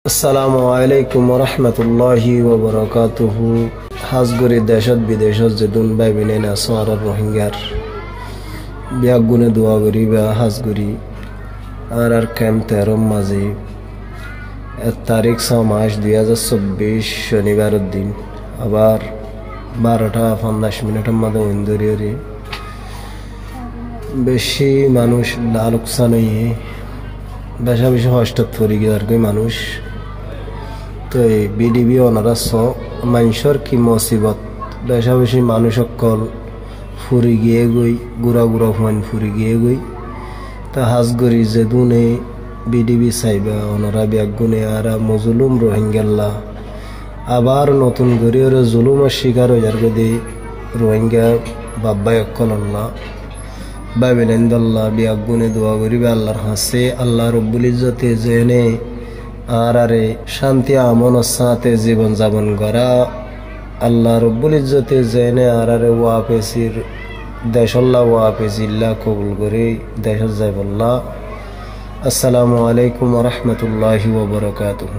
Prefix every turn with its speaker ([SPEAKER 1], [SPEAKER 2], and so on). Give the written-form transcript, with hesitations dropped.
[SPEAKER 1] আসসালামু আলাইকুম রহমতুল্লাহি ওবরাকাতুহু। হাজগরি দেশত বিদেশত যেদুন ভাই বিনে নাসার রোহিঙ্গার বিয়াক গুনে দোয়া করি বা হাজগরি আর ক্যাম্প 13 মাঝে 1 তারিখ 6 মাস 2024 শনিবারের দিন আবার 12:50 মধ্যে ইন্দোরিয়ারি বেশি মানুষ লালুকসান হয়ে বেশা বেশি হস্টত পড়ি গিয়ে মানুষ তো এই বিডিবি ওনারা মানুষের কি মুসিবত বেশা বেশি মানুষ সকল ফুরি গিয়ে গই গুড়া গুড়া হুমান ফুরি গিয়ে গই তা হাজগরি যেদুনে বিডিবি চাইবা ওনারা ব্যাগুনে আর মজলুম রোহিঙ্গাল্লা আবার নতুন করে ওরা জুলুমের শিকার হয়ে যার গদি রোহিঙ্গা বাব্বাই অক্কল আল্লাহ বাইবেলেন্দাল্লাহ বিয়াগুনে দোয়া করিবে আল্লাহর হাসে আল্লাহ রব্বুল ইজ্জতে জেনে আরে শান্তি আমন সাথে জীবন যাপন করা আল্লাহ রব্বুল ইজ্জতে জেনে আরে ওয়াপেসির দেশল্লাহ ওয়াপেসিল্লাহ কবুল করে দেশ যাইবল্লাহ। আসসালামু আলাইকুম রহমতুল্লাহি ওয়া বারাকাতুহু।